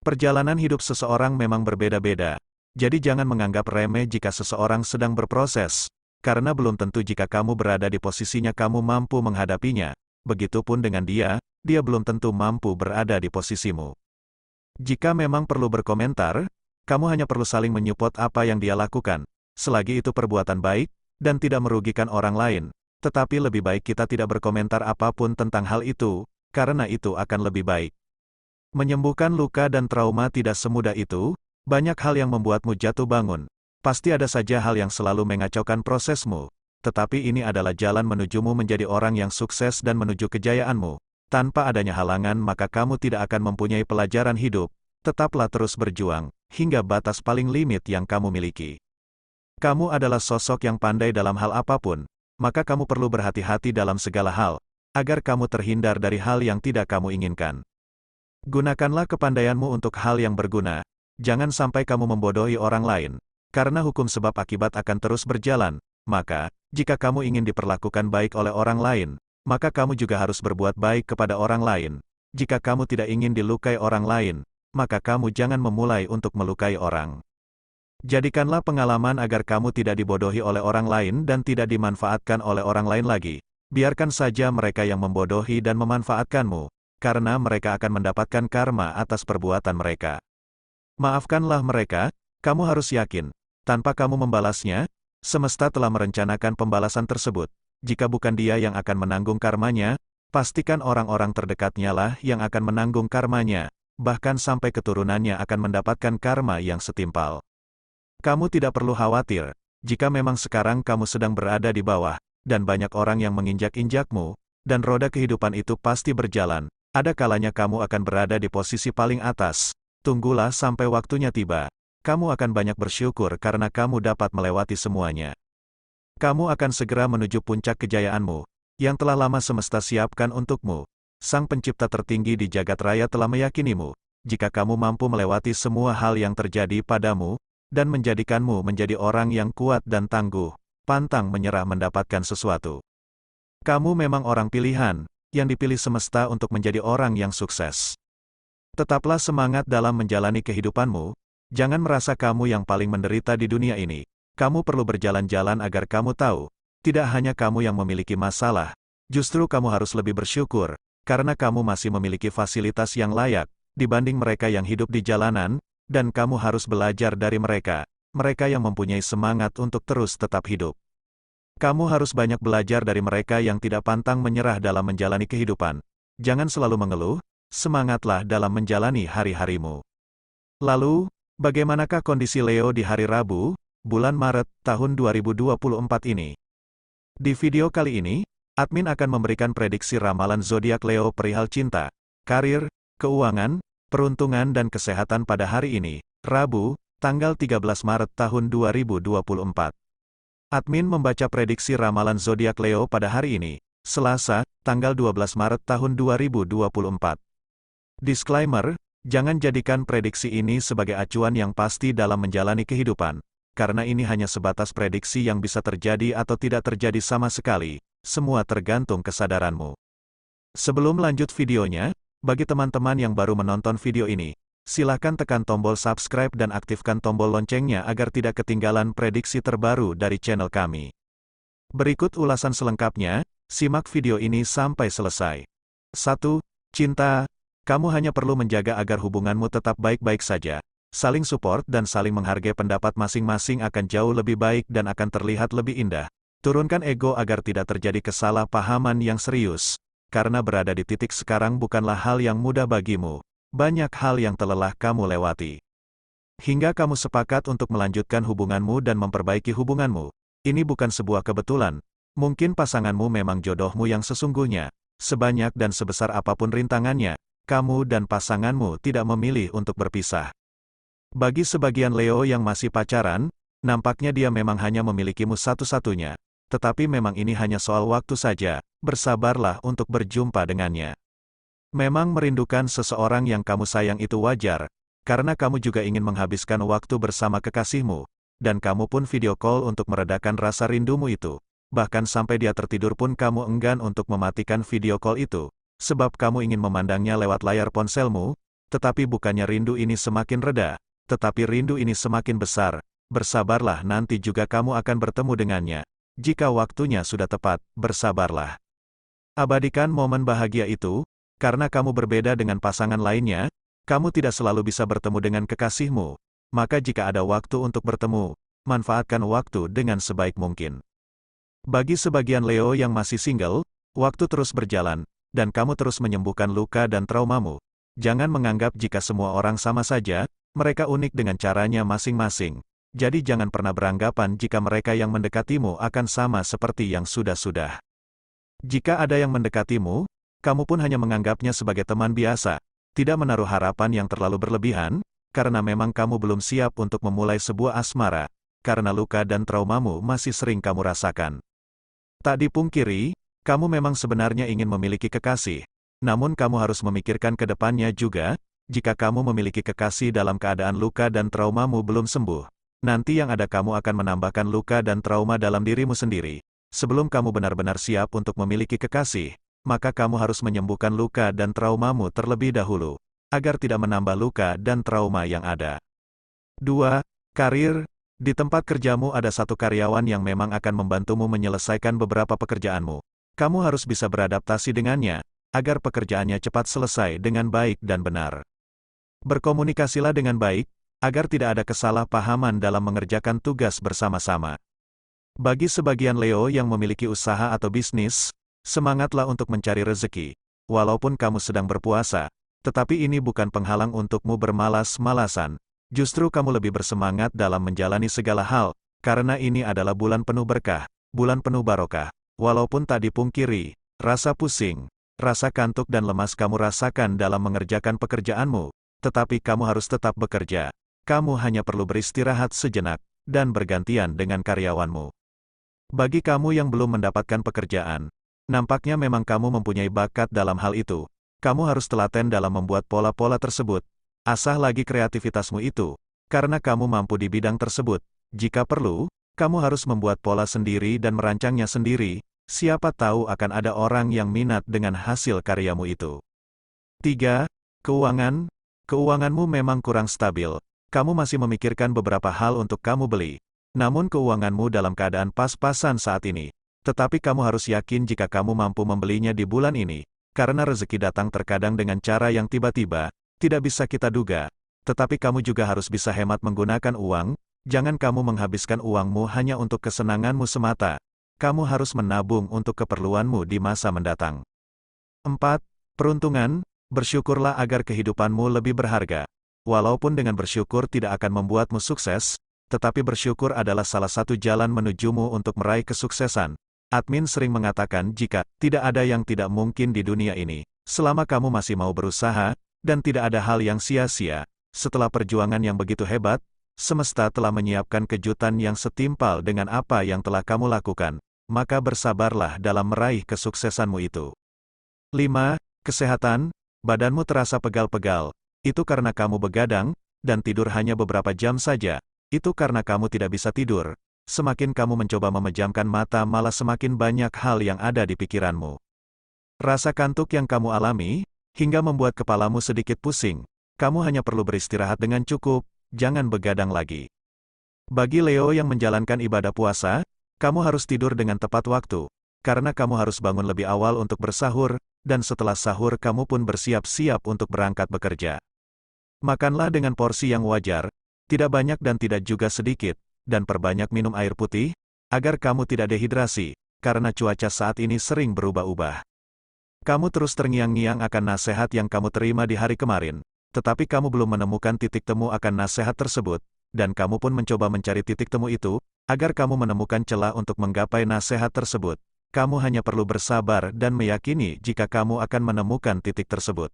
Perjalanan hidup seseorang memang berbeda-beda. Jadi jangan menganggap remeh jika seseorang sedang berproses, karena belum tentu jika kamu berada di posisinya kamu mampu menghadapinya. Begitupun dengan dia belum tentu mampu berada di posisimu. Jika memang perlu berkomentar, kamu hanya perlu saling menyupport apa yang dia lakukan, selagi itu perbuatan baik, dan tidak merugikan orang lain. Tetapi lebih baik kita tidak berkomentar apapun tentang hal itu, karena itu akan lebih baik. Menyembuhkan luka dan trauma tidak semudah itu, banyak hal yang membuatmu jatuh bangun. Pasti ada saja hal yang selalu mengacaukan prosesmu, tetapi ini adalah jalan menujumu menjadi orang yang sukses dan menuju kejayaanmu. Tanpa adanya halangan maka kamu tidak akan mempunyai pelajaran hidup. Tetaplah terus berjuang, hingga batas paling limit yang kamu miliki. Kamu adalah sosok yang pandai dalam hal apapun, maka kamu perlu berhati-hati dalam segala hal, agar kamu terhindar dari hal yang tidak kamu inginkan. Gunakanlah kepandaianmu untuk hal yang berguna, jangan sampai kamu membodohi orang lain, karena hukum sebab akibat akan terus berjalan. Maka, jika kamu ingin diperlakukan baik oleh orang lain, maka kamu juga harus berbuat baik kepada orang lain. Jika kamu tidak ingin dilukai orang lain, maka kamu jangan memulai untuk melukai orang. Jadikanlah pengalaman agar kamu tidak dibodohi oleh orang lain dan tidak dimanfaatkan oleh orang lain lagi. Biarkan saja mereka yang membodohi dan memanfaatkanmu, karena mereka akan mendapatkan karma atas perbuatan mereka. Maafkanlah mereka, kamu harus yakin, tanpa kamu membalasnya, semesta telah merencanakan pembalasan tersebut. Jika bukan dia yang akan menanggung karmanya, pastikan orang-orang terdekatnya lah yang akan menanggung karmanya, bahkan sampai keturunannya akan mendapatkan karma yang setimpal. Kamu tidak perlu khawatir, jika memang sekarang kamu sedang berada di bawah, dan banyak orang yang menginjak-injakmu, dan roda kehidupan itu pasti berjalan, ada kalanya kamu akan berada di posisi paling atas. Tunggulah sampai waktunya tiba. Kamu akan banyak bersyukur karena kamu dapat melewati semuanya. Kamu akan segera menuju puncak kejayaanmu, yang telah lama semesta siapkan untukmu. Sang pencipta tertinggi di jagat raya telah meyakinimu. Jika kamu mampu melewati semua hal yang terjadi padamu, dan menjadikanmu menjadi orang yang kuat dan tangguh, pantang menyerah mendapatkan sesuatu. Kamu memang orang pilihan, yang dipilih semesta untuk menjadi orang yang sukses. Tetaplah semangat dalam menjalani kehidupanmu. Jangan merasa kamu yang paling menderita di dunia ini. Kamu perlu berjalan-jalan agar kamu tahu, tidak hanya kamu yang memiliki masalah, justru kamu harus lebih bersyukur, karena kamu masih memiliki fasilitas yang layak, dibanding mereka yang hidup di jalanan, dan kamu harus belajar dari mereka, mereka yang mempunyai semangat untuk terus tetap hidup. Kamu harus banyak belajar dari mereka yang tidak pantang menyerah dalam menjalani kehidupan. Jangan selalu mengeluh, semangatlah dalam menjalani hari-harimu. Lalu, bagaimanakah kondisi Leo di hari Rabu, bulan Maret, tahun 2024 ini? Di video kali ini, admin akan memberikan prediksi ramalan zodiak Leo perihal cinta, karir, keuangan, peruntungan dan kesehatan pada hari ini, Rabu, tanggal 13 Maret tahun 2024. Admin membaca prediksi ramalan zodiak Leo pada hari ini, Selasa, tanggal 12 Maret tahun 2024. Disclaimer, jangan jadikan prediksi ini sebagai acuan yang pasti dalam menjalani kehidupan, karena ini hanya sebatas prediksi yang bisa terjadi atau tidak terjadi sama sekali, semua tergantung kesadaranmu. Sebelum lanjut videonya, bagi teman-teman yang baru menonton video ini, silakan tekan tombol subscribe dan aktifkan tombol loncengnya agar tidak ketinggalan prediksi terbaru dari channel kami. Berikut ulasan selengkapnya, simak video ini sampai selesai. 1. Cinta. Kamu hanya perlu menjaga agar hubunganmu tetap baik-baik saja. Saling support dan saling menghargai pendapat masing-masing akan jauh lebih baik dan akan terlihat lebih indah. Turunkan ego agar tidak terjadi kesalahpahaman yang serius. Karena berada di titik sekarang bukanlah hal yang mudah bagimu. Banyak hal yang telah kamu lewati. Hingga kamu sepakat untuk melanjutkan hubunganmu dan memperbaiki hubunganmu. Ini bukan sebuah kebetulan. Mungkin pasanganmu memang jodohmu yang sesungguhnya. Sebanyak dan sebesar apapun rintangannya, kamu dan pasanganmu tidak memilih untuk berpisah. Bagi sebagian Leo yang masih pacaran, nampaknya dia memang hanya memilikimu satu-satunya. Tetapi memang ini hanya soal waktu saja, bersabarlah untuk berjumpa dengannya. Memang merindukan seseorang yang kamu sayang itu wajar, karena kamu juga ingin menghabiskan waktu bersama kekasihmu, dan kamu pun video call untuk meredakan rasa rindumu itu. Bahkan sampai dia tertidur pun kamu enggan untuk mematikan video call itu. Sebab kamu ingin memandangnya lewat layar ponselmu, tetapi bukannya rindu ini semakin reda, tetapi rindu ini semakin besar. Bersabarlah, nanti juga kamu akan bertemu dengannya. Jika waktunya sudah tepat, bersabarlah. Abadikan momen bahagia itu, karena kamu berbeda dengan pasangan lainnya, kamu tidak selalu bisa bertemu dengan kekasihmu. Maka jika ada waktu untuk bertemu, manfaatkan waktu dengan sebaik mungkin. Bagi sebagian Leo yang masih single, waktu terus berjalan, dan kamu terus menyembuhkan luka dan traumamu. Jangan menganggap jika semua orang sama saja, mereka unik dengan caranya masing-masing. Jadi jangan pernah beranggapan jika mereka yang mendekatimu akan sama seperti yang sudah-sudah. Jika ada yang mendekatimu, kamu pun hanya menganggapnya sebagai teman biasa, tidak menaruh harapan yang terlalu berlebihan, karena memang kamu belum siap untuk memulai sebuah asmara, karena luka dan traumamu masih sering kamu rasakan. Tak dipungkiri, kamu memang sebenarnya ingin memiliki kekasih, namun kamu harus memikirkan ke depannya juga, jika kamu memiliki kekasih dalam keadaan luka dan traumamu belum sembuh, nanti yang ada kamu akan menambahkan luka dan trauma dalam dirimu sendiri. Sebelum kamu benar-benar siap untuk memiliki kekasih, maka kamu harus menyembuhkan luka dan traumamu terlebih dahulu, agar tidak menambah luka dan trauma yang ada. 2. Karir. Di tempat kerjamu ada satu karyawan yang memang akan membantumu menyelesaikan beberapa pekerjaanmu. Kamu harus bisa beradaptasi dengannya, agar pekerjaannya cepat selesai dengan baik dan benar. Berkomunikasilah dengan baik, agar tidak ada kesalahpahaman dalam mengerjakan tugas bersama-sama. Bagi sebagian Leo yang memiliki usaha atau bisnis, semangatlah untuk mencari rezeki. Walaupun kamu sedang berpuasa, tetapi ini bukan penghalang untukmu bermalas-malasan. Justru kamu lebih bersemangat dalam menjalani segala hal, karena ini adalah bulan penuh berkah, bulan penuh barokah. Walaupun tak dipungkiri, rasa pusing, rasa kantuk dan lemas kamu rasakan dalam mengerjakan pekerjaanmu, tetapi kamu harus tetap bekerja. Kamu hanya perlu beristirahat sejenak, dan bergantian dengan karyawanmu. Bagi kamu yang belum mendapatkan pekerjaan, nampaknya memang kamu mempunyai bakat dalam hal itu. Kamu harus telaten dalam membuat pola-pola tersebut. Asah lagi kreativitasmu itu, karena kamu mampu di bidang tersebut. Jika perlu, kamu harus membuat pola sendiri dan merancangnya sendiri. Siapa tahu akan ada orang yang minat dengan hasil karyamu itu. 3. Keuangan. Keuanganmu memang kurang stabil. Kamu masih memikirkan beberapa hal untuk kamu beli. Namun keuanganmu dalam keadaan pas-pasan saat ini. Tetapi kamu harus yakin jika kamu mampu membelinya di bulan ini. Karena rezeki datang terkadang dengan cara yang tiba-tiba, tidak bisa kita duga. Tetapi kamu juga harus bisa hemat menggunakan uang. Jangan kamu menghabiskan uangmu hanya untuk kesenanganmu semata. Kamu harus menabung untuk keperluanmu di masa mendatang. 4. Peruntungan. Bersyukurlah agar kehidupanmu lebih berharga. Walaupun dengan bersyukur tidak akan membuatmu sukses, tetapi bersyukur adalah salah satu jalan menujumu untuk meraih kesuksesan. Admin sering mengatakan jika tidak ada yang tidak mungkin di dunia ini, selama kamu masih mau berusaha, dan tidak ada hal yang sia-sia. Setelah perjuangan yang begitu hebat, semesta telah menyiapkan kejutan yang setimpal dengan apa yang telah kamu lakukan. Maka bersabarlah dalam meraih kesuksesanmu itu. 5. Kesehatan. Badanmu terasa pegal-pegal. Itu karena kamu begadang, dan tidur hanya beberapa jam saja. Itu karena kamu tidak bisa tidur. Semakin kamu mencoba memejamkan mata malah semakin banyak hal yang ada di pikiranmu. Rasa kantuk yang kamu alami, hingga membuat kepalamu sedikit pusing. Kamu hanya perlu beristirahat dengan cukup, jangan begadang lagi. Bagi Leo yang menjalankan ibadah puasa, kamu harus tidur dengan tepat waktu, karena kamu harus bangun lebih awal untuk bersahur, dan setelah sahur kamu pun bersiap-siap untuk berangkat bekerja. Makanlah dengan porsi yang wajar, tidak banyak dan tidak juga sedikit, dan perbanyak minum air putih, agar kamu tidak dehidrasi, karena cuaca saat ini sering berubah-ubah. Kamu terus terngiang-ngiang akan nasihat yang kamu terima di hari kemarin, tetapi kamu belum menemukan titik temu akan nasihat tersebut, dan kamu pun mencoba mencari titik temu itu, agar kamu menemukan celah untuk menggapai nasihat tersebut. Kamu hanya perlu bersabar dan meyakini jika kamu akan menemukan titik tersebut.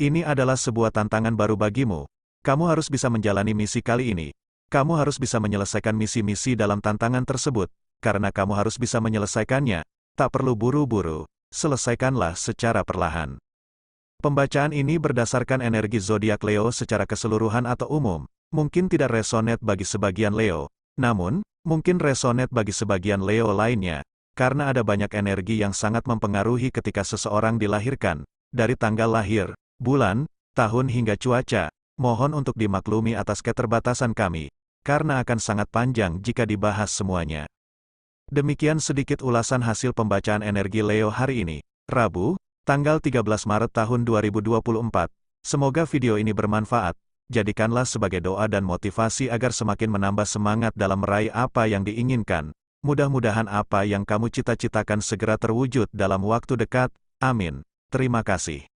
Ini adalah sebuah tantangan baru bagimu. Kamu harus bisa menjalani misi kali ini. Kamu harus bisa menyelesaikan misi-misi dalam tantangan tersebut, karena kamu harus bisa menyelesaikannya. Tak perlu buru-buru, selesaikanlah secara perlahan. Pembacaan ini berdasarkan energi zodiak Leo secara keseluruhan atau umum. Mungkin tidak resonate bagi sebagian Leo, namun, mungkin resonate bagi sebagian Leo lainnya, karena ada banyak energi yang sangat mempengaruhi ketika seseorang dilahirkan, dari tanggal lahir, bulan, tahun hingga cuaca. Mohon untuk dimaklumi atas keterbatasan kami, karena akan sangat panjang jika dibahas semuanya. Demikian sedikit ulasan hasil pembacaan energi Leo hari ini, Rabu, tanggal 13 Maret tahun 2024. Semoga video ini bermanfaat. Jadikanlah sebagai doa dan motivasi agar semakin menambah semangat dalam meraih apa yang diinginkan. Mudah-mudahan apa yang kamu cita-citakan segera terwujud dalam waktu dekat. Amin. Terima kasih.